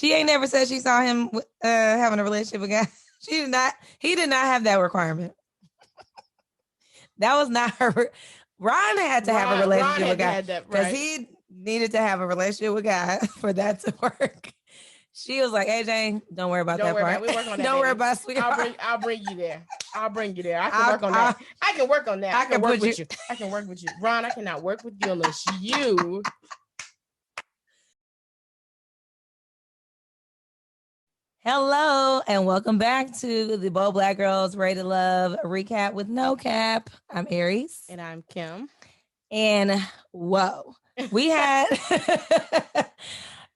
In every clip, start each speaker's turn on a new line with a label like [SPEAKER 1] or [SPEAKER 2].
[SPEAKER 1] She ain't never said she saw him having a relationship with guys. She did not. He did not have that requirement. That was not her. Ron had to have a relationship with God because he needed to have a relationship with God for that to work. She was like, "AJ, don't worry about that part.
[SPEAKER 2] We work on that.
[SPEAKER 1] Don't worry about sweetheart.
[SPEAKER 2] I'll bring you there. I can work on that. I can work on that. I can work with you. I can work with you, Ron. I cannot work with you unless you."
[SPEAKER 1] Hello and welcome back to the Bold Black Girls Rated Love recap with no cap. I'm Aries.
[SPEAKER 2] And I'm Kim.
[SPEAKER 1] And whoa, we had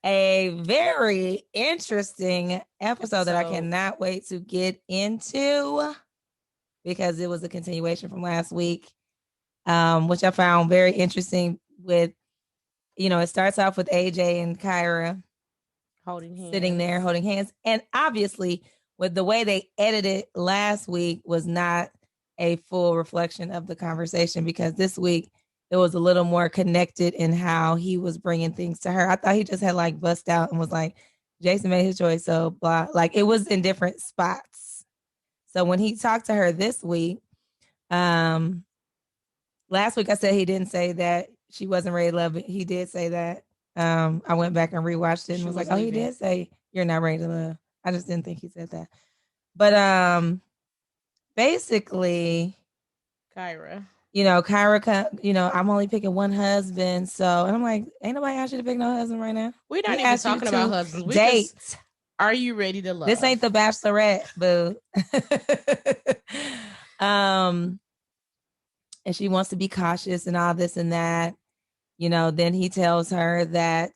[SPEAKER 1] a very interesting episode that I cannot wait to get into because it was a continuation from last week, which I found very interesting with, it starts off with AJ and Kyra sitting there holding hands. And obviously, with the way they edited last week was not a full reflection of the conversation because this week it was a little more connected in how he was bringing things to her. I thought he just had like bust out and was like, Jason made his choice, so blah. Like it was in different spots. So when he talked to her this week, last week I said he didn't say that she wasn't ready to love it. He did say that. I went back and rewatched it and was like, oh, he did say you're not ready to love. I just didn't think he said that. But basically,
[SPEAKER 2] Kyra,
[SPEAKER 1] I'm only picking one husband. So, and I'm like, ain't nobody asked you to pick no husband right now.
[SPEAKER 2] We're not even talking about husbands.
[SPEAKER 1] Date.
[SPEAKER 2] Are you ready to love?
[SPEAKER 1] This ain't the Bachelorette, boo. And she wants to be cautious and all this and that. Then he tells her that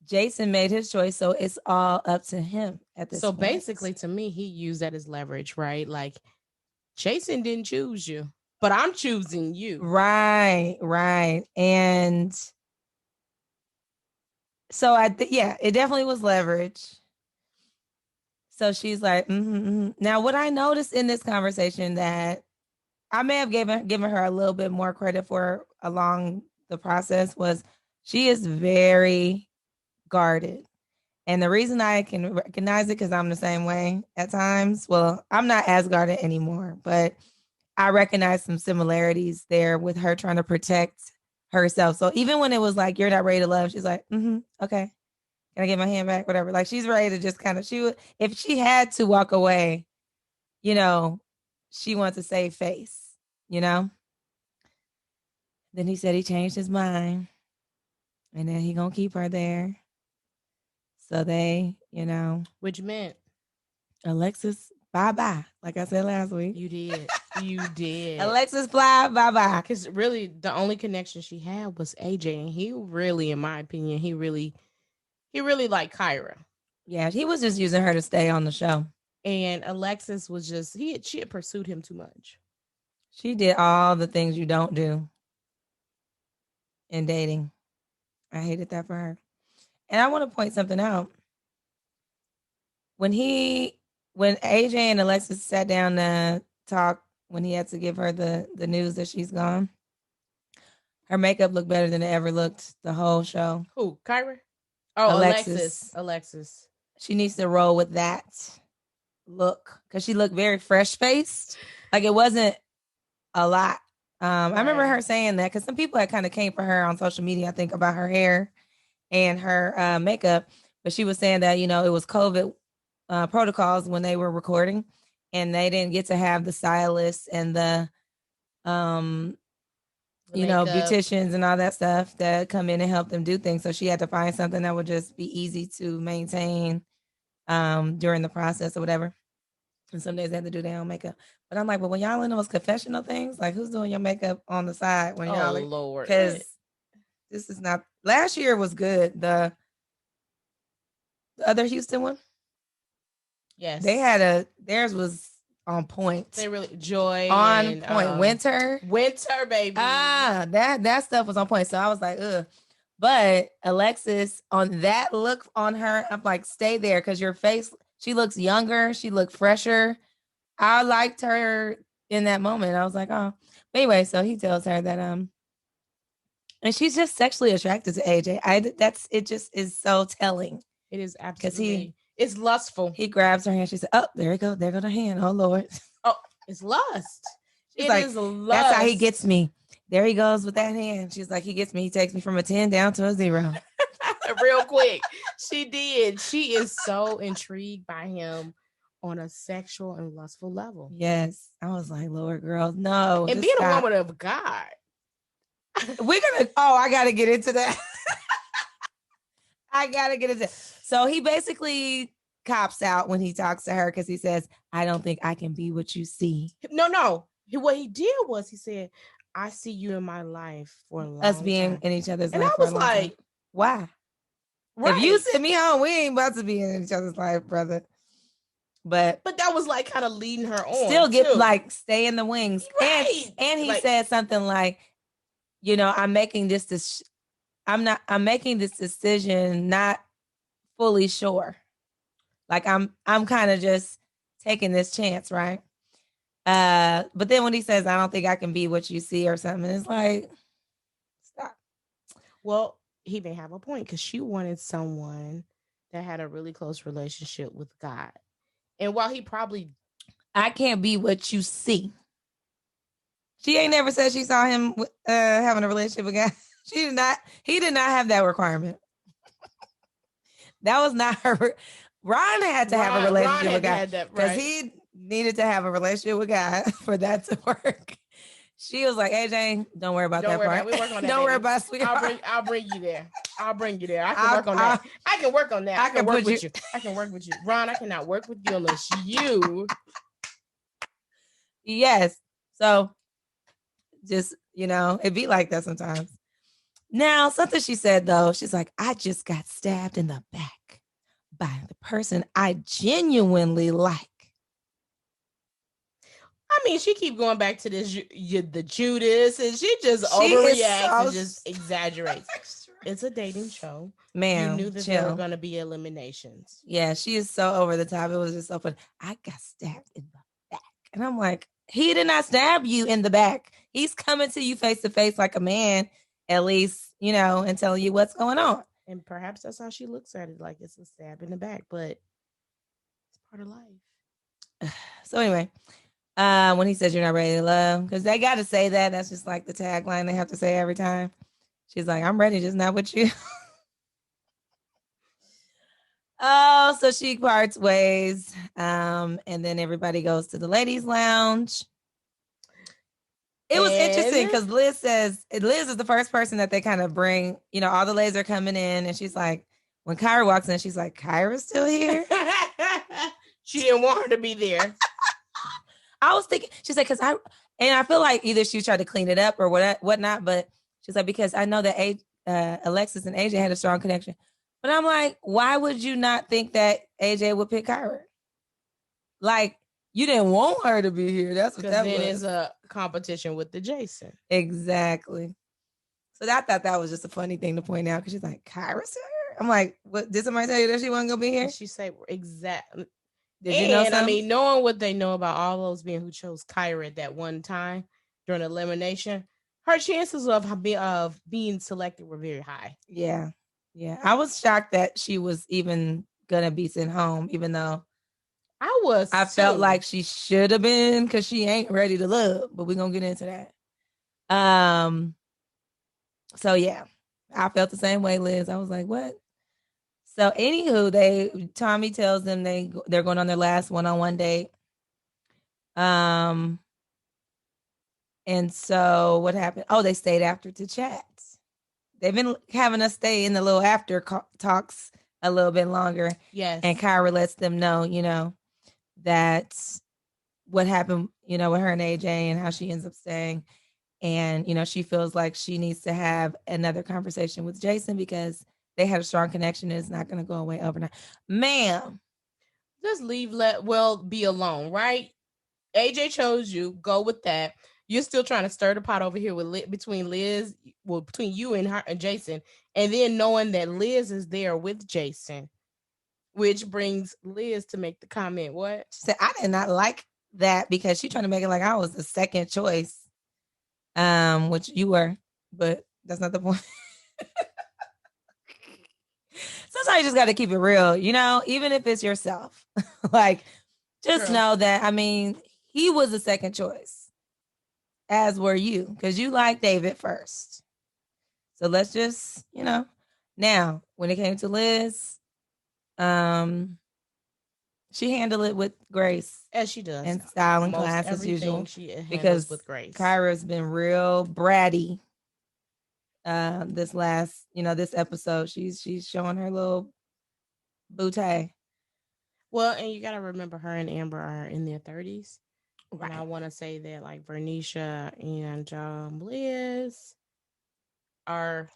[SPEAKER 1] Jason made his choice, so it's all up to him at this point. So
[SPEAKER 2] basically, to me, he used that as leverage, right? Like, Jason didn't choose you, but I'm choosing you.
[SPEAKER 1] Right. And so, it definitely was leverage. So she's like, Now, what I noticed in this conversation that I may have given her a little bit more credit for along the process was she is very guarded. And the reason I can recognize it because I'm the same way at times. Well, I'm not as guarded anymore, but I recognize some similarities there with her trying to protect herself. So even when it was like, you're not ready to love, she's like, okay. Can I get my hand back? Whatever. Like she's ready to just kind of, if she had to walk away, she wants to save face, Then he said he changed his mind and then he gonna keep her there. So they,
[SPEAKER 2] which meant
[SPEAKER 1] Alexis, bye-bye. Like I said last week.
[SPEAKER 2] You did.
[SPEAKER 1] Alexis, bye-bye.
[SPEAKER 2] Because really, the only connection she had was AJ. And he really, in my opinion, he really liked Kyra.
[SPEAKER 1] Yeah, he was just using her to stay on the show.
[SPEAKER 2] And Alexis was just, she had pursued him too much.
[SPEAKER 1] She did all the things you don't do in dating. I hated that for her. And I want to point something out. When AJ and Alexis sat down to talk, when he had to give her the news that she's gone, her makeup looked better than it ever looked the whole show.
[SPEAKER 2] Who? Kyra? Oh, Alexis.
[SPEAKER 1] She needs to roll with that look because she looked very fresh-faced. Like it wasn't a lot. I remember her saying that because some people had kind of came for her on social media, I think, about her hair and her makeup. But she was saying that, it was COVID protocols when they were recording and they didn't get to have the stylists and the beauticians and all that stuff that come in and help them do things. So she had to find something that would just be easy to maintain during the process or whatever. And some days they have to do their own makeup. But I'm like, but when y'all in those confessional things, like who's doing your makeup on the side when y'all?
[SPEAKER 2] Oh, Lord.
[SPEAKER 1] Because this is not. Last year was good. The other Houston one.
[SPEAKER 2] Yes.
[SPEAKER 1] They had theirs was on point.
[SPEAKER 2] They really Joy
[SPEAKER 1] on point. Winter,
[SPEAKER 2] baby.
[SPEAKER 1] That stuff was on point. So I was like, ugh. But Alexis, on that look on her, I'm like, stay there because your face. She looks younger. She looked fresher. I liked her in that moment. I was like, oh. But anyway, so he tells her that and she's just sexually attracted to AJ. It just is so telling.
[SPEAKER 2] It is absolutely. It's lustful.
[SPEAKER 1] He grabs her hand. She said, "Oh, there you go. There go the hand. Oh Lord."
[SPEAKER 2] Oh, it's lust.
[SPEAKER 1] She's like, is lust. That's how he gets me. There he goes with that hand. She's like, he gets me. He takes me from a 10 down to a 0.
[SPEAKER 2] Real quick. She did. She is so intrigued by him on a sexual and lustful level.
[SPEAKER 1] Yes. I was like, Lord, girl, no.
[SPEAKER 2] And being a woman of God.
[SPEAKER 1] I got to get into that. I got to get into that. So he basically cops out when he talks to her because he says, I don't think I can be what you see.
[SPEAKER 2] No. What he did was he said, I see you in my life for a long time.
[SPEAKER 1] Us being in each other's life.
[SPEAKER 2] And I was like,
[SPEAKER 1] why? Right. If you send me home, we ain't about to be in each other's life, brother. But
[SPEAKER 2] that was like kind of leading her on.
[SPEAKER 1] Still get like stay in the wings. Right. And he said something like, I'm making this decision not fully sure. Like I'm kind of just taking this chance, right? But then when he says, I don't think I can be what you see or something, it's like, stop.
[SPEAKER 2] Well, he may have a point because she wanted someone that had a really close relationship with God. And while he probably...
[SPEAKER 1] I can't be what you see. She ain't never said she saw him having a relationship with God. He did not have that requirement. That was not her. Ron had to have a relationship with God because he needed to have a relationship with God for that to work. She was like, AJ, don't worry about that part.
[SPEAKER 2] We work on that.
[SPEAKER 1] Don't worry about sweetheart.
[SPEAKER 2] I'll bring you there. I can work on that. I can work on that. I can work with you. I can work with you. Ron, I cannot work with you unless you...
[SPEAKER 1] Yes. So just, it'd be like that sometimes. Now, something she said, though, she's like, I just got stabbed in the back by the person I genuinely like.
[SPEAKER 2] I mean, she keep going back to this, the Judas, and she overreacts and just exaggerates. It's a dating show.
[SPEAKER 1] Man,
[SPEAKER 2] you knew that there were going to be eliminations.
[SPEAKER 1] Yeah, she is so over the top. It was just so funny. I got stabbed in the back. And I'm like, he did not stab you in the back. He's coming to you face to face like a man, at least, and telling you what's going on.
[SPEAKER 2] And perhaps that's how she looks at it, like it's a stab in the back, but it's part of life.
[SPEAKER 1] So anyway, when he says you're not ready to love, because they got to say that. That's just like the tagline they have to say every time. She's like, I'm ready, just not with you. Oh, so she parts ways. And then everybody goes to the ladies' lounge. It was interesting because Liz is the first person that they kind of bring, all the ladies are coming in, and she's like, when Kyra walks in, she's like, Kyra's still here?
[SPEAKER 2] She didn't want her to be there.
[SPEAKER 1] I was thinking, she's like, I feel like either she tried to clean it up or whatnot, but she's like, because I know that Alexis and AJ had a strong connection. But I'm like, why would you not think that AJ would pick Kyra? Like, you didn't want her to be here. That's what that was. Because then
[SPEAKER 2] it's a competition with the Jason.
[SPEAKER 1] Exactly. So I thought that was just a funny thing to point out because she's like, Kyra's here? I'm like, what? Did somebody tell you that she wasn't going to be here?
[SPEAKER 2] Did she say exactly?
[SPEAKER 1] Did you know something?
[SPEAKER 2] I mean, knowing what they know about all those men who chose Kyra at that one time during elimination, her chances of being selected were very high.
[SPEAKER 1] Yeah. Yeah. I was shocked that she was even going to be sent home, even though I felt like she should have been because she ain't ready to love, but we're going to get into that. So yeah, I felt the same way, Liz. I was like, what? So anywho, Tommy tells them they're going on their last one-on-one date. And so what happened? Oh, they stayed after to chat. They've been having us stay in the little after talks a little bit longer.
[SPEAKER 2] Yes.
[SPEAKER 1] And Kyra lets them know, that what happened, with her and AJ and how she ends up staying. And, she feels like she needs to have another conversation with Jason because they had a strong connection and it's not going to go away overnight. Ma'am.
[SPEAKER 2] Just be alone, right? AJ chose you. Go with that. You're still trying to stir the pot over here between you and her and Jason. And then knowing that Liz is there with Jason, which brings Liz to make the comment, what?
[SPEAKER 1] She said, I did not like that because she's trying to make it like I was the second choice, which you were, but that's not the point. Sometimes you just got to keep it real, even if it's yourself. Like, just
[SPEAKER 2] True.
[SPEAKER 1] know that, he was the second choice, as were you, because you liked David first. So let's just, Now, when it came to Liz, she handled it with grace,
[SPEAKER 2] as she does,
[SPEAKER 1] and style and
[SPEAKER 2] most
[SPEAKER 1] class as
[SPEAKER 2] everything
[SPEAKER 1] usual.
[SPEAKER 2] she handles
[SPEAKER 1] Because
[SPEAKER 2] with grace.
[SPEAKER 1] Kyra's been real bratty. This episode, she's showing her little booty.
[SPEAKER 2] Well, and you got to remember, her and Amber are in their 30s.
[SPEAKER 1] Right.
[SPEAKER 2] And I want to say that, like, Vernisha and Liz are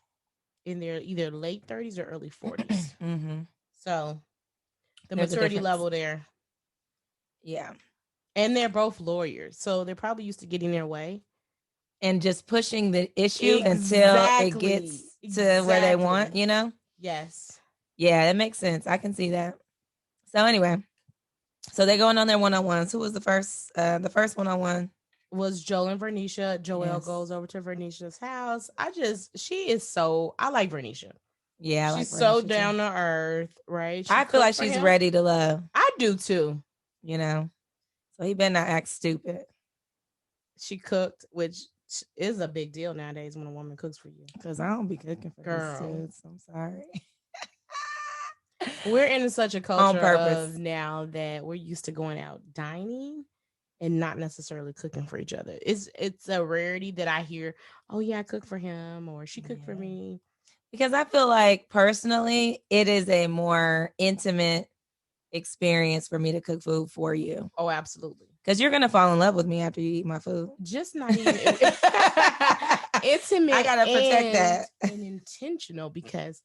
[SPEAKER 2] in their either late 30s or early 40s.
[SPEAKER 1] Mm-hmm.
[SPEAKER 2] So the
[SPEAKER 1] There's
[SPEAKER 2] maturity level there.
[SPEAKER 1] Yeah.
[SPEAKER 2] And they're both lawyers. So they're probably used to getting their way.
[SPEAKER 1] And just pushing the issue until it gets to where they want,
[SPEAKER 2] Yes.
[SPEAKER 1] Yeah, that makes sense. I can see that. So anyway, so they're going on their one-on-ones. Who was the first? The first one-on-one
[SPEAKER 2] was Joel and Vernisha. Joel goes over to Vernisha's house. She is so, I like Vernisha.
[SPEAKER 1] Yeah,
[SPEAKER 2] she's so down to earth, right?
[SPEAKER 1] I feel like she's ready to love.
[SPEAKER 2] I do too.
[SPEAKER 1] So he better not act stupid.
[SPEAKER 2] She cooked, which is a big deal nowadays when a woman cooks for you.
[SPEAKER 1] Because I don't be cooking for these dudes. I'm sorry.
[SPEAKER 2] We're in such a culture of now that we're used to going out dining and not necessarily cooking for each other. It's a rarity that I hear, oh yeah, I cook for him, or she cooked for me.
[SPEAKER 1] Because I feel like personally, it is a more intimate experience for me to cook food for you.
[SPEAKER 2] Oh, absolutely.
[SPEAKER 1] Because you're gonna fall in love with me after you eat my food.
[SPEAKER 2] Just not even intimate. I gotta protect that and intentional, because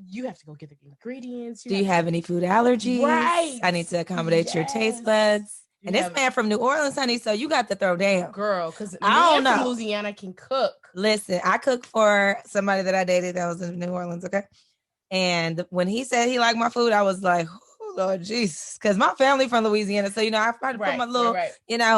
[SPEAKER 2] you have to go get the ingredients.
[SPEAKER 1] Do you have any food allergies?
[SPEAKER 2] Right.
[SPEAKER 1] I need to accommodate your taste buds. And this man from New Orleans, honey, so you got to throw down.
[SPEAKER 2] Girl, because I don't know. From Louisiana can cook.
[SPEAKER 1] Listen, I cooked for somebody that I dated that was in New Orleans, okay? And when he said he liked my food, I was like, oh, Lord Jesus. Because my family from Louisiana, so, I tried to put my little,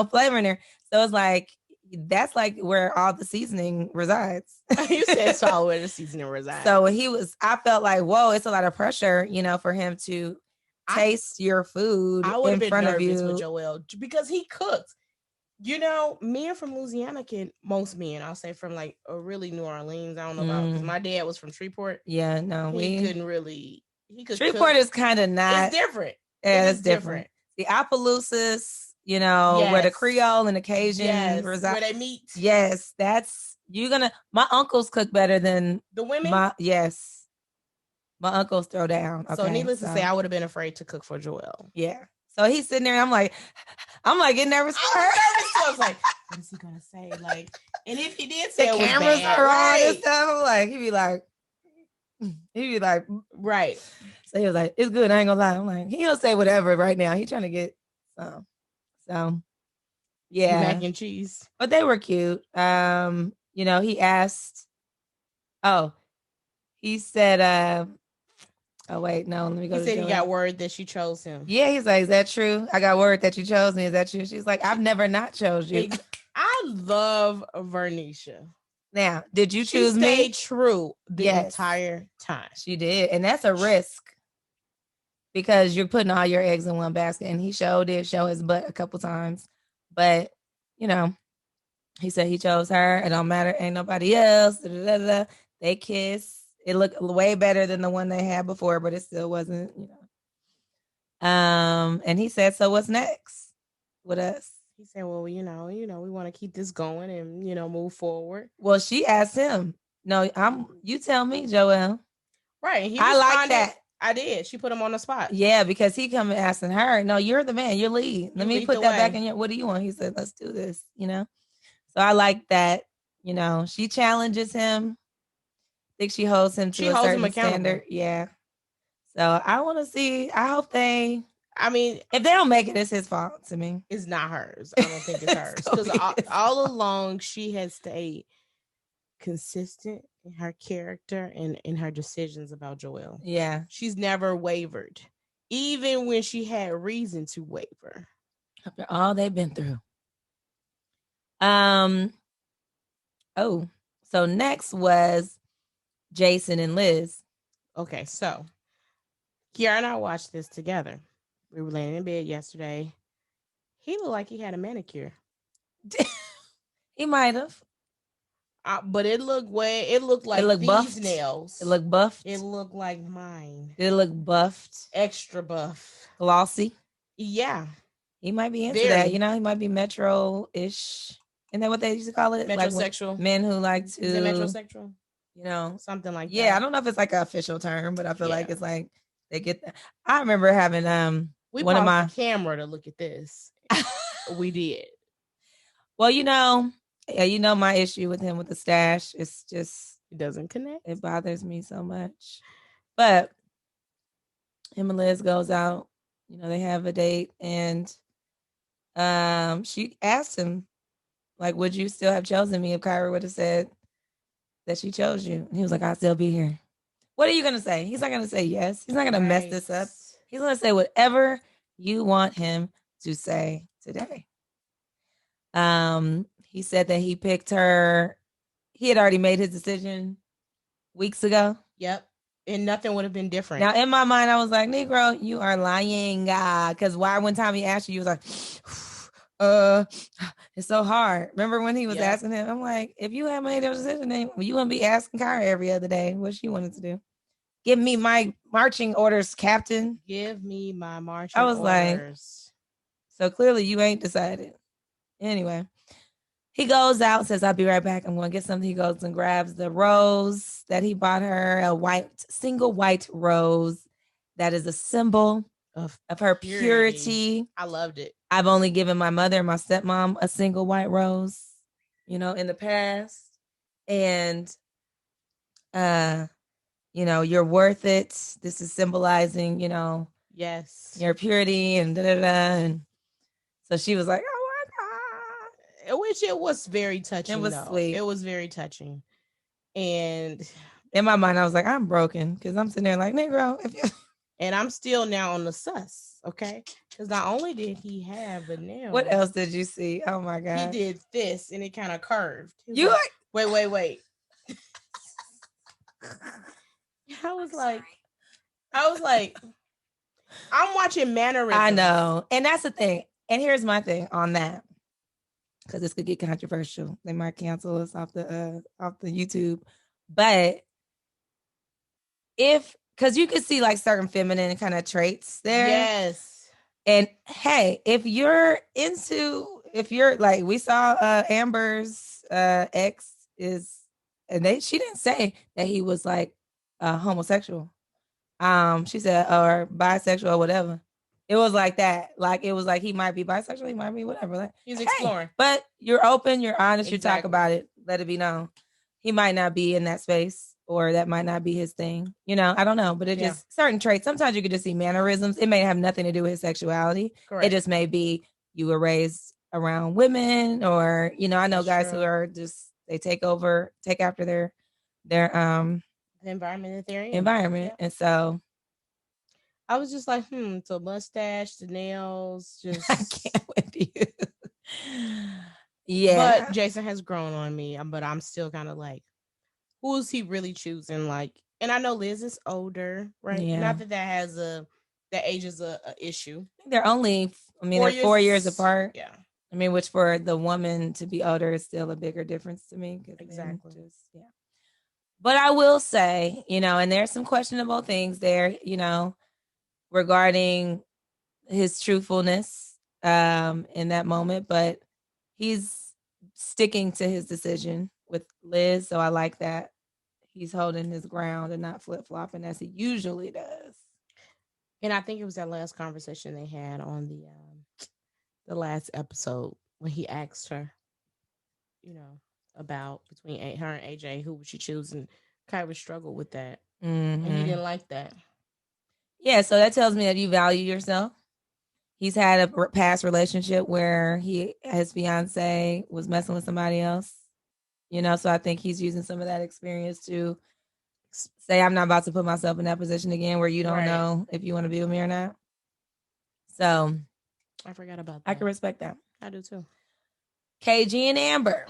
[SPEAKER 1] flavor in there. So it's like, that's like where all the seasoning resides.
[SPEAKER 2] You said it's all where the seasoning resides.
[SPEAKER 1] So when I felt like, whoa, it's a lot of pressure, for him to taste your food in front of you.
[SPEAKER 2] With Joel, because he cooks. Men from Louisiana most men, I'll say from like a really New Orleans, I don't know about, because my dad was from Shreveport.
[SPEAKER 1] Yeah, no,
[SPEAKER 2] he couldn't really.
[SPEAKER 1] Shreveport is kind of not.
[SPEAKER 2] It's different.
[SPEAKER 1] Yeah, it's different. The Opelousas, where the Creole and the Cajun reside,
[SPEAKER 2] where they meet.
[SPEAKER 1] Yes, my uncles cook better than
[SPEAKER 2] the women.
[SPEAKER 1] My uncles throw down. Okay?
[SPEAKER 2] So needless to say, I would have been afraid to cook for Joel.
[SPEAKER 1] Yeah. So he's sitting there, and I'm like getting nervous.
[SPEAKER 2] I was like, what is he gonna say? Like, and if he did say
[SPEAKER 1] the cameras are on and stuff, I'm like, he'd be like,
[SPEAKER 2] right.
[SPEAKER 1] So he was like, it's good. I ain't gonna lie. I'm like, he'll say whatever right now. He's trying to get some. So yeah,
[SPEAKER 2] mac and cheese.
[SPEAKER 1] But they were cute. He asked. Oh, he said. Oh wait, no. Let me go.
[SPEAKER 2] He said he got word that she chose him.
[SPEAKER 1] Yeah, he's like, is that true? I got word that you chose me. Is that true? She's like, I've never not chose you.
[SPEAKER 2] I love Vernisha.
[SPEAKER 1] Now, did you choose me?
[SPEAKER 2] She stayed true the entire time.
[SPEAKER 1] She did, and that's a risk because you're putting all your eggs in one basket. And he did show his butt a couple times, but he said he chose her. It don't matter, ain't nobody else. Da, da, da, da. They kiss. It looked way better than the one they had before, but it still wasn't, And he said, so what's next with us?
[SPEAKER 2] He said, well, we want to keep this going and, move forward.
[SPEAKER 1] Well, she asked him. No, you tell me, Joel.
[SPEAKER 2] Right.
[SPEAKER 1] I like that.
[SPEAKER 2] I did. She put him on the spot.
[SPEAKER 1] Yeah, because he come asking her, no, you're the man, you're lead. Let me put that back in your, what do you want? He said, let's do this, So I like that, she challenges him. I think she holds him to a certain standard. Yeah. So I want to see. I hope if they don't make it, it's his fault to me.
[SPEAKER 2] It's not hers. I don't think it's hers. Because all along she has stayed consistent in her character and in her decisions about Joel.
[SPEAKER 1] Yeah.
[SPEAKER 2] She's never wavered. Even when she had reason to waver.
[SPEAKER 1] After all they've been through. So next was Jason and Liz.
[SPEAKER 2] Okay, so Kiara and I watched this together. We were laying in bed yesterday. He looked like he had a manicure.
[SPEAKER 1] He might have.
[SPEAKER 2] But it looked like
[SPEAKER 1] looked
[SPEAKER 2] these
[SPEAKER 1] buffed.
[SPEAKER 2] nails.
[SPEAKER 1] It looked buffed.
[SPEAKER 2] It looked like mine.
[SPEAKER 1] Did it look buffed?
[SPEAKER 2] Extra buff.
[SPEAKER 1] Glossy?
[SPEAKER 2] Yeah.
[SPEAKER 1] He might be into
[SPEAKER 2] Very.
[SPEAKER 1] that. You know, he might be metro-ish. Isn't that what they used to call it?
[SPEAKER 2] Metrosexual.
[SPEAKER 1] Like men who like to.
[SPEAKER 2] Is it metrosexual?
[SPEAKER 1] You know,
[SPEAKER 2] something like that.
[SPEAKER 1] Yeah, I don't know if it's like an official term, but I feel like
[SPEAKER 2] Yeah.
[SPEAKER 1] it's like they get that. I remember having
[SPEAKER 2] We
[SPEAKER 1] one of
[SPEAKER 2] paused
[SPEAKER 1] my
[SPEAKER 2] the camera to look at this. We did.
[SPEAKER 1] Well, you know my issue with him with the stash. It's just
[SPEAKER 2] It doesn't connect.
[SPEAKER 1] it bothers me so much. But him and Liz goes out. You know, they have a date, and she asked him, like, would you still have chosen me if Kyra would have said that she chose you? And he was like, I'll still be here. What are you gonna say? He's not gonna say yes. He's not gonna mess this up. He's gonna say whatever you want him to say today. He said that he picked her. He had already made his decision weeks ago.
[SPEAKER 2] Yep. And nothing would have been different.
[SPEAKER 1] Now, in my mind, I was like, Negro, you are lying. Because why one time he asked you, was like, it's so hard. Remember when he was asking him? I'm like, if you had made a decision, then you wouldn't be asking Kyra every other day what she wanted to do. Give me my marching orders, Captain.
[SPEAKER 2] Give me my marching orders. I was like,
[SPEAKER 1] so clearly you ain't decided. Anyway, he goes out, says, I'll be right back. I'm going to get something. He goes and grabs the rose that he bought her, a single white rose that is a symbol of her purity.
[SPEAKER 2] I loved it.
[SPEAKER 1] I've only given my mother and my stepmom a single white rose, in the past. And, you're worth it. This is symbolizing,
[SPEAKER 2] yes,
[SPEAKER 1] your purity and da-da-da. And so she was like,
[SPEAKER 2] which it was very touching.
[SPEAKER 1] It was sweet.
[SPEAKER 2] It was very touching. And
[SPEAKER 1] in my mind, I was like, I'm broken because I'm sitting there like, Negro.
[SPEAKER 2] And I'm still now on the sus, okay? Because not only did he have a nail.
[SPEAKER 1] What else did you see? Oh my God.
[SPEAKER 2] He did this and it kind of curved. You like, wait. I was like, I'm watching mannerisms.
[SPEAKER 1] I know. And that's the thing. And here's my thing on that. Because this could get controversial. They might cancel us off the YouTube. But because you could see like certain feminine kind of traits there.
[SPEAKER 2] Yes.
[SPEAKER 1] And hey, if you're like, we saw Amber's ex she didn't say that he was like homosexual. She said, or bisexual or whatever. It was like that. Like, it was like he might be bisexual, he might be whatever. Like,
[SPEAKER 2] he's exploring.
[SPEAKER 1] But you're open, you're honest, exactly. You talk about it, let it be known. He might not be in that space, or that might not be his thing. I don't know. But it just certain traits. Sometimes you could just see mannerisms. It may have nothing to do with his sexuality. Correct. It just may be you were raised around women, or I know guys who are just they take after their
[SPEAKER 2] the environment that they're in.
[SPEAKER 1] Environment. And so
[SPEAKER 2] I was just like, so mustache, the nails, just
[SPEAKER 1] I can't with you. Yeah.
[SPEAKER 2] But Jason has grown on me, but I'm still kind of like, who is he really choosing? Like, and I know Liz is older, right? Yeah. Not that that age is a issue.
[SPEAKER 1] They're only, they're 4 years apart. Yeah. Which for the woman to be older is still a bigger difference to me.
[SPEAKER 2] Exactly.
[SPEAKER 1] But I will say, and there's some questionable things there, regarding his truthfulness in that moment, but he's sticking to his decision with Liz, so I like that. He's holding his ground and not flip-flopping as he usually does.
[SPEAKER 2] And I think it was that last conversation they had on the last episode when he asked her, about between her and AJ, who would she choose, and Kyra struggled with that. Mm-hmm. And he didn't like that.
[SPEAKER 1] Yeah, so that tells me that you value yourself. He's had a past relationship where his fiance was messing with somebody else, so I think he's using some of that experience to say, I'm not about to put myself in that position again where you don't know if you want to be with me or not. So
[SPEAKER 2] I forgot about that.
[SPEAKER 1] I can respect that.
[SPEAKER 2] I do too.
[SPEAKER 1] KG and Amber.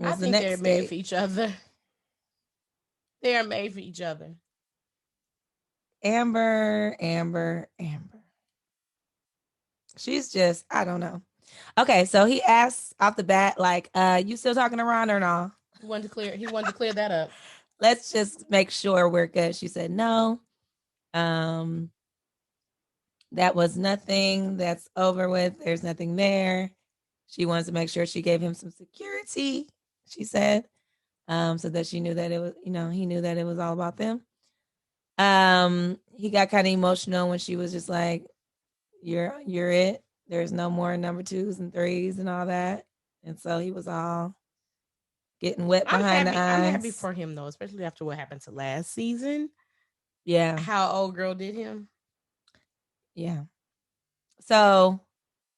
[SPEAKER 2] I think they're made for each other. They are made for each other.
[SPEAKER 1] Amber. She's just, I don't know. Okay, so he asks off the bat, like, you still talking to Ron or no?
[SPEAKER 2] He wanted to clear that up.
[SPEAKER 1] Let's just make sure we're good. She said no. That was nothing. That's over with. There's nothing there. She wants to make sure she gave him some security, she said, so that she knew that it was, he knew that it was all about them. He got kind of emotional when she was just like, you're it. There's no more number 2s and 3s and all that. And so he was all getting wet behind the eyes.
[SPEAKER 2] I'm happy for him though, especially after what happened to last season.
[SPEAKER 1] Yeah.
[SPEAKER 2] How old girl did him.
[SPEAKER 1] Yeah. So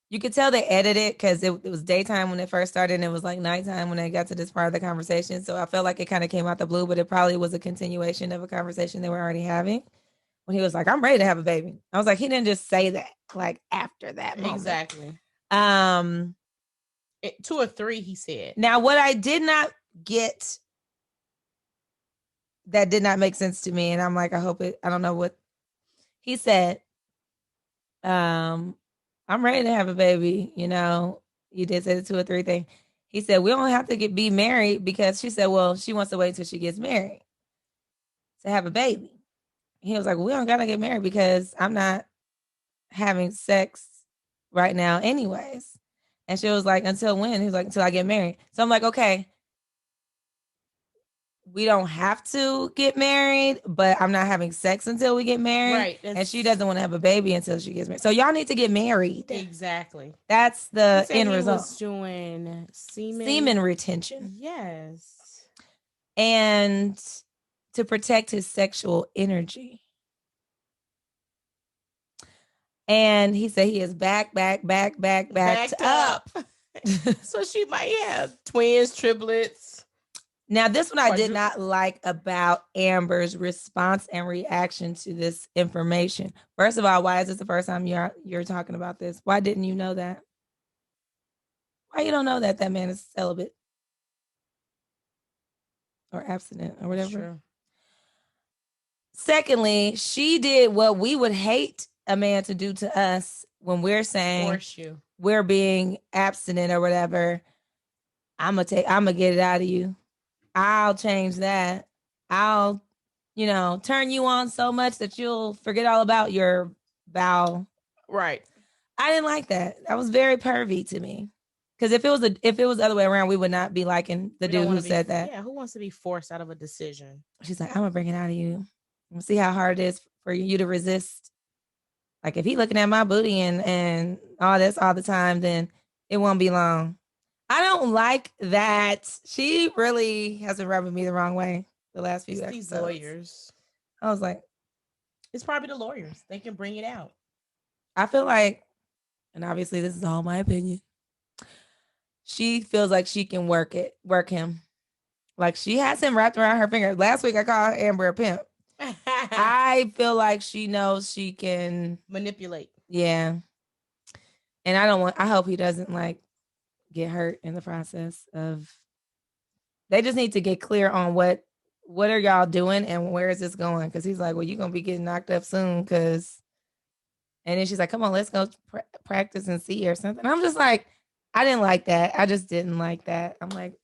[SPEAKER 1] you could tell they edited because it was daytime when it first started and it was like nighttime when they got to this part of the conversation. So I felt like it kind of came out the blue, but it probably was a continuation of a conversation they were already having. When he was like, I'm ready to have a baby. I was like, he didn't just say that like after that moment.
[SPEAKER 2] Exactly. 2 or 3, he said.
[SPEAKER 1] Now, what I did not get that did not make sense to me, and I'm like, I don't know what he said. I'm ready to have a baby. You did say the 2 or 3 thing. He said, we don't have to be married because she said, well, she wants to wait until she gets married to have a baby. He was like, we don't got to get married because I'm not having sex right now anyways. And she was like, until when? He was like, until I get married. So I'm like, okay, we don't have to get married, but I'm not having sex until we get married.
[SPEAKER 2] Right.
[SPEAKER 1] And she doesn't want to have a baby until she gets married. So y'all need to get married.
[SPEAKER 2] Exactly.
[SPEAKER 1] That's the end result.
[SPEAKER 2] He was doing
[SPEAKER 1] semen retention.
[SPEAKER 2] Yes.
[SPEAKER 1] And to protect his sexual energy. And he said he is backed up.
[SPEAKER 2] So she might have twins, triplets.
[SPEAKER 1] Now, this one I did not like about Amber's response and reaction to this information. First of all, why is this the first time you're talking about this? Why didn't you know that? Why you don't know that man is celibate or abstinent or whatever? True. Secondly, she did what we would hate a man to do to us when we're saying we're being abstinent or whatever. I'm gonna get it out of you. I'll change that. I'll, turn you on so much that you'll forget all about your vow.
[SPEAKER 2] Right.
[SPEAKER 1] I didn't like that. That was very pervy to me. Because if it was the other way around, we would not be liking the dude who said that.
[SPEAKER 2] Yeah, who wants to be forced out of a decision?
[SPEAKER 1] She's like, I'm gonna bring it out of you. I'm gonna see how hard it is for you to resist. Like if he looking at my booty and all this all the time, then it won't be long. I don't like that. She really has been rubbing me the wrong way the last few episodes.
[SPEAKER 2] These lawyers.
[SPEAKER 1] I was like,
[SPEAKER 2] it's probably the lawyers. They can bring it out.
[SPEAKER 1] I feel like, and obviously this is all my opinion, she feels like she can work him. Like she has him wrapped around her finger. Last week I called Amber a pimp. I feel like she knows she can
[SPEAKER 2] manipulate.
[SPEAKER 1] Yeah. And I hope he doesn't like get hurt in the process of. They just need to get clear on what are y'all doing and where is this going? Because he's like, well, you're gonna be getting knocked up soon. And then she's like, come on, let's go practice and see or something. I'm just like, I didn't like that. I just didn't like that. I'm like,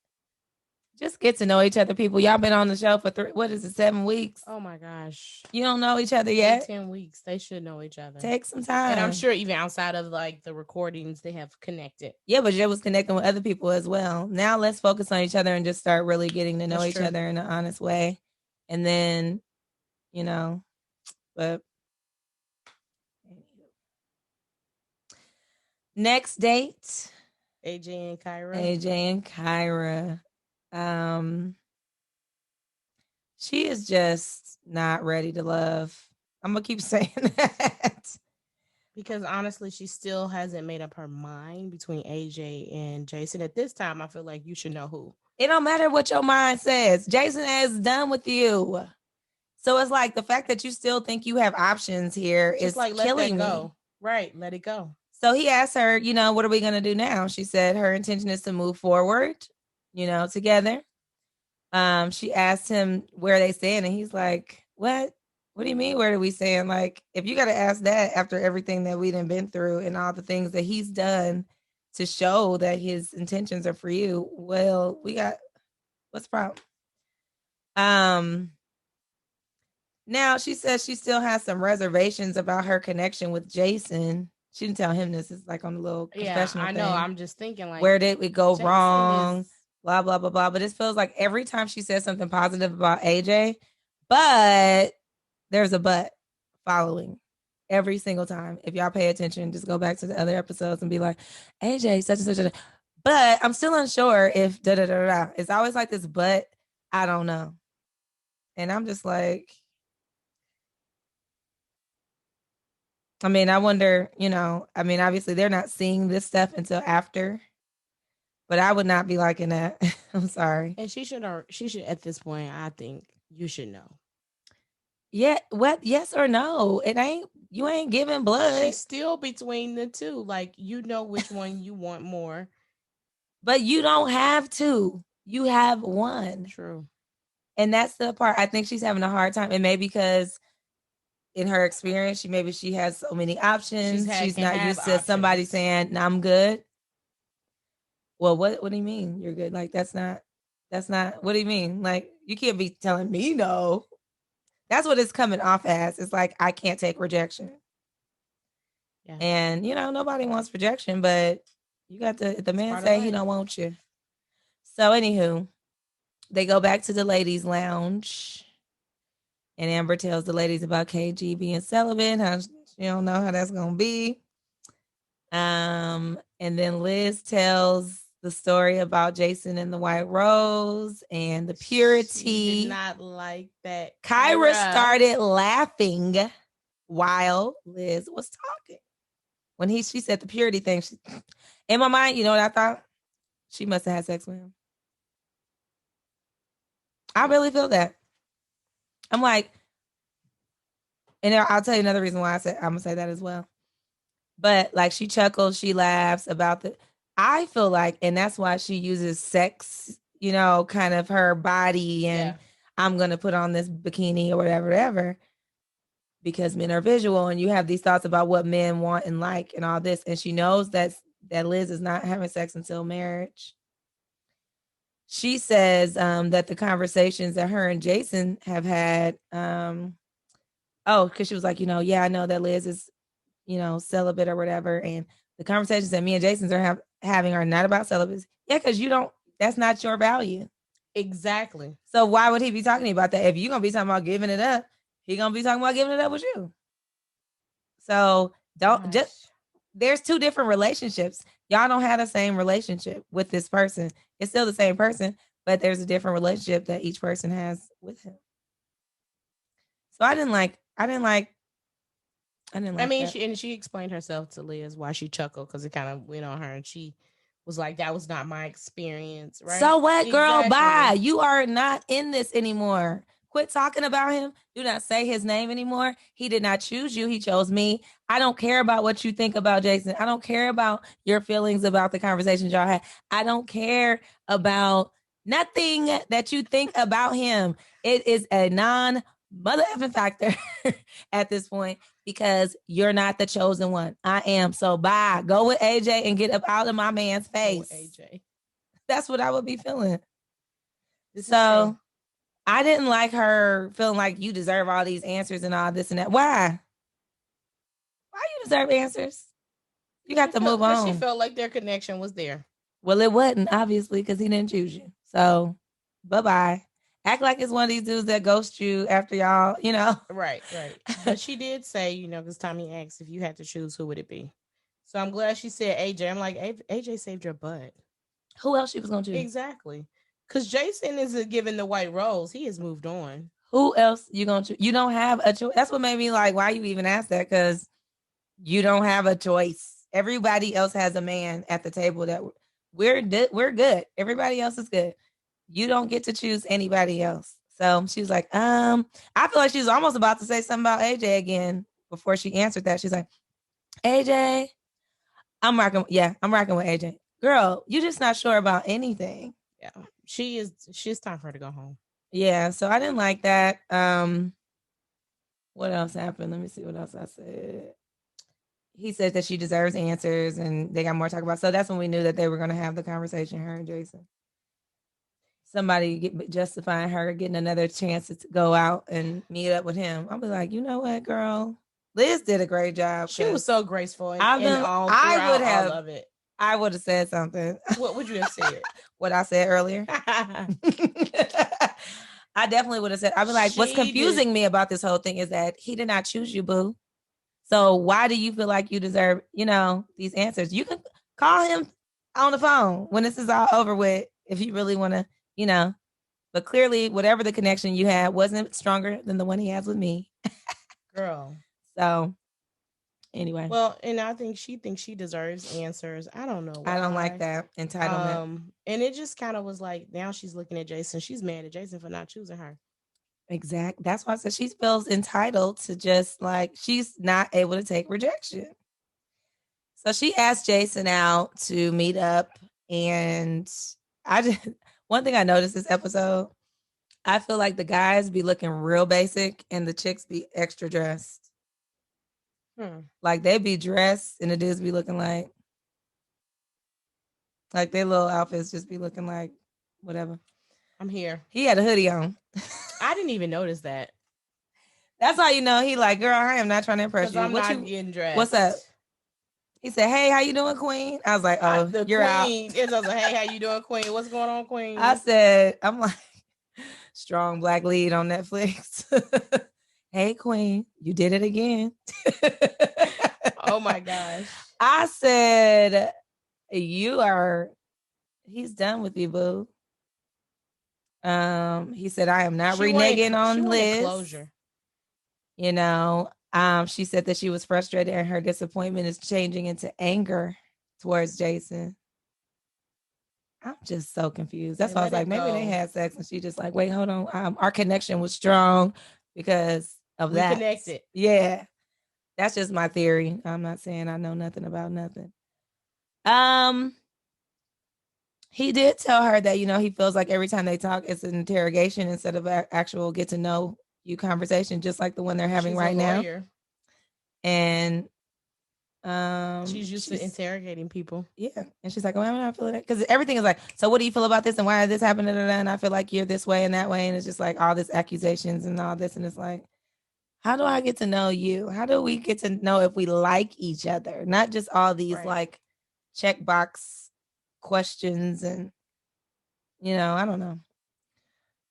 [SPEAKER 1] just get to know each other, people. Y'all been on the show for 7 weeks?
[SPEAKER 2] Oh my gosh.
[SPEAKER 1] You don't know each other yet?
[SPEAKER 2] 10 weeks. They should know each other.
[SPEAKER 1] Take some time.
[SPEAKER 2] And I'm sure even outside of like the recordings, they have connected.
[SPEAKER 1] Yeah, but Jay was connecting with other people as well. Now let's focus on each other and just start really getting to know each other in an honest way. And then, but next date.
[SPEAKER 2] AJ
[SPEAKER 1] and Kyra. She is just not ready to love. I'm gonna keep saying that.
[SPEAKER 2] Because honestly, she still hasn't made up her mind between AJ and Jason. At this time, I feel like you should know who.
[SPEAKER 1] It don't matter what your mind says. Jason is done with you. So it's like the fact that you still think you have options here is like, killing me.
[SPEAKER 2] Go. Right, let it go.
[SPEAKER 1] So he asked her, what are we going to do now? She said her intention is to move forward, together. She asked him where they stand, and he's like, what What do you mean? Where are we saying? Like, if you got to ask that after everything that we done been through and all the things that he's done to show that his intentions are for you, well, we got what's the problem? Now she says she still has some reservations about her connection with Jason. She didn't tell him this. It's like on a little confessional
[SPEAKER 2] I know.
[SPEAKER 1] thing.
[SPEAKER 2] I'm just thinking, like,
[SPEAKER 1] where did it go
[SPEAKER 2] Jason
[SPEAKER 1] wrong?
[SPEAKER 2] is...
[SPEAKER 1] Blah blah blah blah. But it feels like every time she says something positive about AJ, but there's a but following every single time. If y'all pay attention, just go back to the other episodes and be like, AJ, such and such. And but I'm still unsure if da da da da. It's always like this, but I don't know. And I'm just like, I mean, I wonder, I mean, obviously they're not seeing this stuff until after, but I would not be liking that. I'm sorry.
[SPEAKER 2] And she should at this point, I think you should know.
[SPEAKER 1] Yeah, what? Yes or no? You ain't giving blood.
[SPEAKER 2] She's still between the two. Like, you know which one you want more.
[SPEAKER 1] But you don't have to. You have one.
[SPEAKER 2] True.
[SPEAKER 1] And that's the part I think she's having a hard time. And maybe because in her experience, she has so many options. She's not used to somebody saying, "No, I'm good." Well, what do you mean you're good? Like that's not what do you mean? Like you can't be telling me no. That's what it's coming off as. It's like I can't take rejection. Yeah. And nobody wants rejection, but you got the man say he don't want you. So anywho, they go back to the ladies' lounge. And Amber tells the ladies about KG being celibate, how she don't know how that's gonna be. And then Liz tells the story about Jason and the White Rose and the purity.
[SPEAKER 2] She did not like that.
[SPEAKER 1] Kyra started laughing while Liz was talking. When she said the purity thing, in my mind, you know what I thought? She must have had sex with him. I really feel that. I'm like, and I'll tell you another reason why I'm gonna say that as well. But like she chuckles, she laughs about I feel like, and that's why she uses sex, kind of her body, and I'm gonna put on this bikini or whatever, because men are visual, and you have these thoughts about what men want and like, and all this, and she knows that Liz is not having sex until marriage. She says that the conversations that her and Jason have had, because she was like, yeah, I know that Liz is, celibate or whatever. And the conversations that me and Jason's are having are not about celibacy. Yeah, because that's not your value.
[SPEAKER 2] Exactly.
[SPEAKER 1] So why would he be talking about that? If you're going to be talking about giving it up, he's going to be talking about giving it up with you. So there's two different relationships. Y'all don't have the same relationship with this person. It's still the same person, but there's a different relationship that each person has with him. So I didn't like
[SPEAKER 2] she explained herself to Liz why she chuckled, because it kind of went on her, and she was like, that was not my experience, right?
[SPEAKER 1] So what, girl? Exactly. Bye. You are not in this anymore. Quit talking about him. Do not say his name anymore. He did not choose you. He chose me. I don't care about what you think about Jason. I don't care about your feelings about the conversations y'all had. I don't care about nothing that you think about him. It is a mother effing factor at this point, because you're not the chosen one. I am. So bye. Go with AJ and get up out of my man's face. AJ. That's what I would be feeling. So I didn't like her feeling like you deserve all these answers and all this and that. Why? Why you deserve answers? You got to move on.
[SPEAKER 2] She felt like their connection was there.
[SPEAKER 1] Well, it wasn't, obviously, because he didn't choose you. So bye-bye. Act like it's one of these dudes that ghost you after y'all,
[SPEAKER 2] Right. But she did say, because Tommy asked if you had to choose, who would it be? So I'm glad she said AJ. I'm like, AJ saved your butt.
[SPEAKER 1] Who else she was going to choose?
[SPEAKER 2] Exactly. Because Jason isn't given the white rose. He has moved on.
[SPEAKER 1] Who else you going to choose? You don't have a choice. That's what made me like, why you even ask that? Because you don't have a choice. Everybody else has a man at the table that we're good. Everybody else is good. You don't get to choose anybody else. So she was like, I feel like she was almost about to say something about AJ again before she answered that. She's like, AJ, I'm rocking with AJ. Girl, you're just not sure about anything.
[SPEAKER 2] Yeah, she's time for her to go home.
[SPEAKER 1] Yeah, so I didn't like that. What else happened? Let me see what else I said. He said that she deserves answers and they got more to talk about. So that's when we knew that they were going to have the conversation, her and Jason. Somebody justifying her getting another chance to go out and meet up with him. I'll be like, you know what, girl? Liz did a great job.
[SPEAKER 2] She was so graceful and all
[SPEAKER 1] I would
[SPEAKER 2] throughout
[SPEAKER 1] have,
[SPEAKER 2] all of it.
[SPEAKER 1] I would have said something.
[SPEAKER 2] What would you have said?
[SPEAKER 1] What I said earlier. I definitely would have said, I'd be like, what's confusing me about this whole thing is that he did not choose you, boo. So why do you feel like you deserve, these answers? You can call him on the phone when this is all over with if you really want to, but clearly whatever the connection you had wasn't stronger than the one he has with me.
[SPEAKER 2] Girl.
[SPEAKER 1] So anyway.
[SPEAKER 2] Well, and I think she thinks she deserves answers. I don't know why.
[SPEAKER 1] I don't like that entitlement.
[SPEAKER 2] And it just kind of was like, now she's looking at Jason. She's mad at Jason for not choosing her.
[SPEAKER 1] Exactly. That's why I said she feels entitled to just like she's not able to take rejection. So she asked Jason out to meet up, and one thing I noticed this episode, I feel like the guys be looking real basic and the chicks be extra dressed. Like they be dressed and the dudes be looking like their little outfits just be looking like whatever.
[SPEAKER 2] I'm here.
[SPEAKER 1] He had a hoodie on.
[SPEAKER 2] I didn't even notice that.
[SPEAKER 1] That's how you know he like, girl, I am not trying to impress you.
[SPEAKER 2] I'm not getting dressed.
[SPEAKER 1] What's up? He said, hey, how you doing, Queen? I was like, oh, you're
[SPEAKER 2] Queen. Out. I was like, hey, how you doing, Queen? What's going on, Queen?
[SPEAKER 1] I said, I'm like, strong black lead on Netflix. Hey, Queen, you did it again.
[SPEAKER 2] Oh, my gosh.
[SPEAKER 1] I said, he's done with you, boo. He said, I am not reneging on Liz. Closure. She said that she was frustrated and her disappointment is changing into anger towards Jason. I'm just so confused. That's why I was like, maybe they had sex and she just like, wait, hold on. Our connection was strong because of that. We
[SPEAKER 2] connected.
[SPEAKER 1] Yeah. That's just my theory. I'm not saying I know nothing about nothing. He did tell her that, he feels like every time they talk, it's an interrogation instead of actual get to know you conversation, just like the one they're having right now. And
[SPEAKER 2] she's used to interrogating people.
[SPEAKER 1] Yeah. And she's like, oh, I'm not feeling it. Because everything is like, so what do you feel about this? And why did this happen? And I feel like you're this way and that way. And it's just like all this accusations and all this. And it's like, how do I get to know you? How do we get to know if we like each other? Not just all these like checkbox questions and, I don't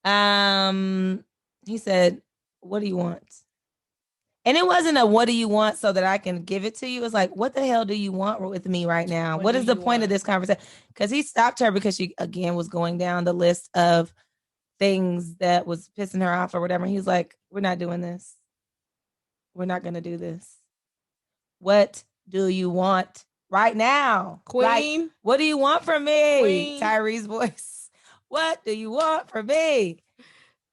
[SPEAKER 1] know. He said, what do you want? And it wasn't a what do you want so that I can give it to you. It's like, what the hell do you want with me right now? What is the point of this conversation? Because he stopped her because she, again, was going down the list of things that was pissing her off or whatever. And he was like, we're not doing this. We're not going to do this. What do you want right now?
[SPEAKER 2] Queen?
[SPEAKER 1] Like, what do you want from me? Queen? Tyree's voice. What do you want from me?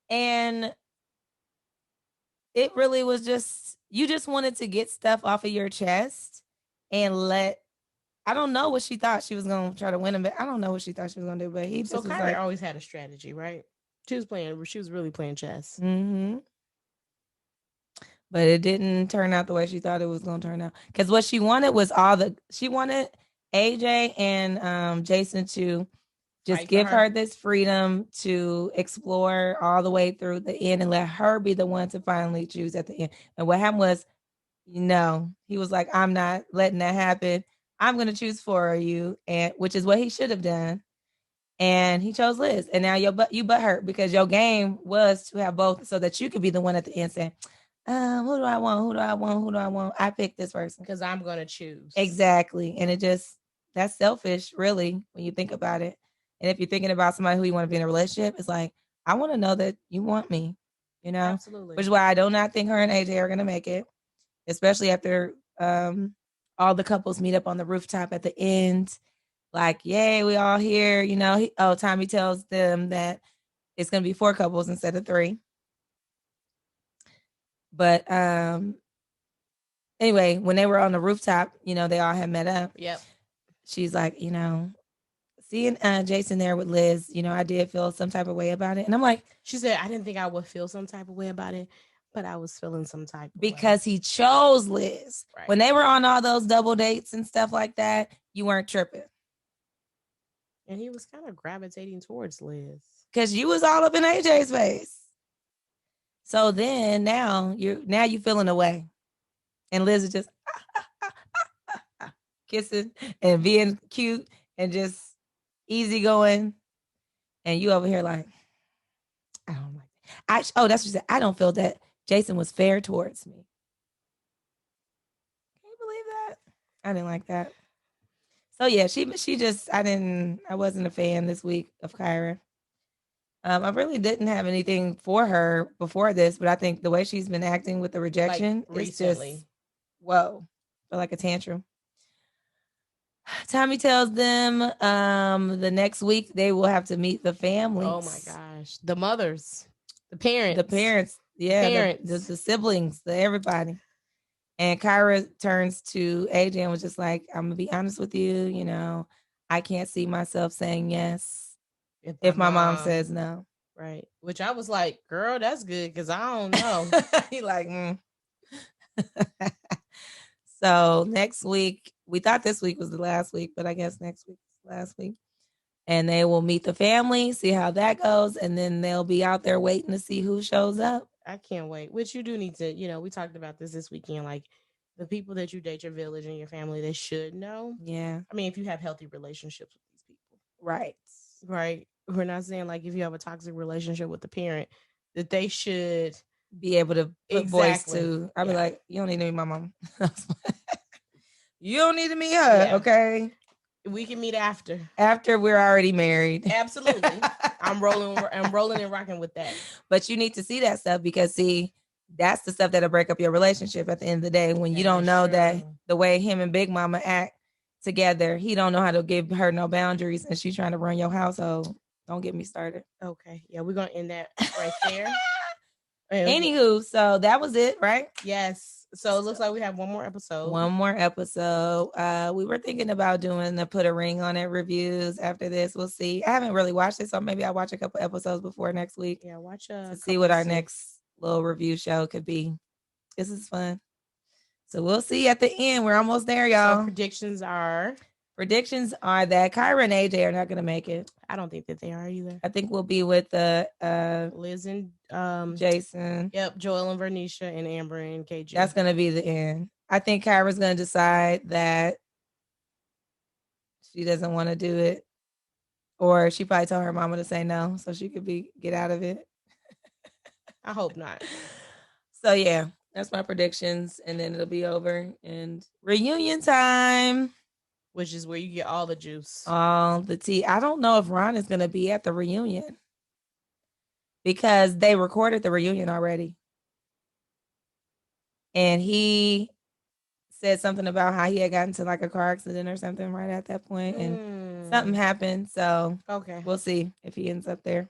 [SPEAKER 1] And it really was just, you just wanted to get stuff off of your chest and I don't know what she thought she was going to try to win him, but I don't know what she thought she was going to do, but he just was like.
[SPEAKER 2] always had a strategy, right? She was really playing chess.
[SPEAKER 1] Mm-hmm. But it didn't turn out the way she thought it was going to turn out. Because what she wanted was she wanted AJ and Jason to just give her this freedom to explore all the way through the end and let her be the one to finally choose at the end. And what happened was, he was like, I'm not letting that happen. I'm going to choose for you, and which is what he should have done. And he chose Liz. And now you butt hurt because your game was to have both so that you could be the one at the end saying, who do I want? Who do I want? Who do I want? I picked this person.
[SPEAKER 2] Because I'm going to choose.
[SPEAKER 1] Exactly. And that's selfish, really, when you think about it. And if you're thinking about somebody who you want to be in a relationship, it's like, I want to know that you want me,
[SPEAKER 2] Absolutely.
[SPEAKER 1] Which is why I do not think her and AJ are going to make it, especially after all the couples meet up on the rooftop at the end. Like, yay, we all here, Tommy tells them that it's going to be 4 couples instead of 3. But anyway, when they were on the rooftop, they all had met up.
[SPEAKER 2] Yep.
[SPEAKER 1] She's like, seeing Jason there with Liz, I did feel some type of way about it. And I'm like,
[SPEAKER 2] she said, I didn't think I would feel some type of way about it. But I was feeling some type of
[SPEAKER 1] because he chose Liz.
[SPEAKER 2] Right.
[SPEAKER 1] When they were on all those double dates and stuff like that, you weren't tripping.
[SPEAKER 2] And he was kind of gravitating towards Liz.
[SPEAKER 1] Because you was all up in AJ's face. So then now you feeling away. And Liz is just kissing and being cute and just easy going. And you over here like, I don't like that. That's what you said. I don't feel that Jason was fair towards me. Can you believe that? I didn't like that. So yeah, she just I wasn't a fan this week of Kyra. I really didn't have anything for her before this, but I think the way she's been acting with the rejection is just whoa, feel like a tantrum. Tommy tells them the next week they will have to meet the families.
[SPEAKER 2] Oh my gosh, the mothers, the parents,
[SPEAKER 1] yeah, the siblings, everybody. And Kyra turns to AJ and was just like, I'm gonna be honest with you, you know, I can't see myself saying yes if my mom says no.
[SPEAKER 2] Right. Which I was like, girl, that's good because I don't know.
[SPEAKER 1] He like, So next week, we thought this week was the last week, but I guess next week is the last week. And they will meet the family, see how that goes, and then they'll be out there waiting to see who shows up.
[SPEAKER 2] I can't wait. Which you do need to, we talked about this weekend, like the people that you date, your village and your family, they should know.
[SPEAKER 1] Yeah.
[SPEAKER 2] I mean, if you have healthy relationships with these people.
[SPEAKER 1] Right.
[SPEAKER 2] Right. We're not saying like if you have a toxic relationship with the parent, that they should
[SPEAKER 1] be able to put voice to. I'd be like, you don't need to meet my mom. You don't need to meet her, okay?
[SPEAKER 2] We can meet after.
[SPEAKER 1] After we're already married.
[SPEAKER 2] Absolutely. I'm rolling and rocking with that.
[SPEAKER 1] But you need to see that stuff because that's the stuff that'll break up your relationship at the end of the day when you don't know that the way him and Big Mama act together, he don't know how to give her no boundaries and she's trying to run your household. Don't get me started.
[SPEAKER 2] Okay. Yeah, we're gonna end that right there.
[SPEAKER 1] Anywho, so that was it, right?
[SPEAKER 2] Yes. So it looks like we have one more episode.
[SPEAKER 1] We were thinking about doing the Put a Ring on It reviews after this. We'll see. I haven't really watched it, so maybe I'll watch a couple episodes before next week.
[SPEAKER 2] Yeah, watch
[SPEAKER 1] to see what our next little review show could be. This is fun. So we'll see at the end. We're almost there, y'all.
[SPEAKER 2] So predictions are
[SPEAKER 1] that Kyra and AJ are not going to make it.
[SPEAKER 2] I don't think that they are either.
[SPEAKER 1] I think we'll be with
[SPEAKER 2] Liz and
[SPEAKER 1] Jason.
[SPEAKER 2] Yep, Joel and Vernisha and Amber and KJ.
[SPEAKER 1] That's going to be the end. I think Kyra's going to decide that she doesn't want to do it. Or she probably told her mama to say no so she could get out of it.
[SPEAKER 2] I hope not.
[SPEAKER 1] So yeah, that's my predictions. And then it'll be over. And reunion time.
[SPEAKER 2] Which is where you get all the juice.
[SPEAKER 1] All the tea. I don't know if Ron is going to be at the reunion. Because they recorded the reunion already. And he said something about how he had gotten into like a car accident or something right at that point. And something happened. So we'll see if he ends up there.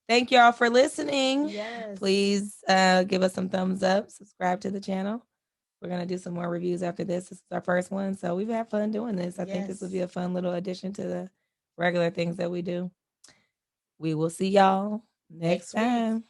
[SPEAKER 1] Thank y'all for listening.
[SPEAKER 2] Yes.
[SPEAKER 1] Please give us some thumbs up. Subscribe to the channel. We're going to do some more reviews after this. This is our first one. So we've had fun doing this. I think this would be a fun little addition to the regular things that we do. We will see y'all next time.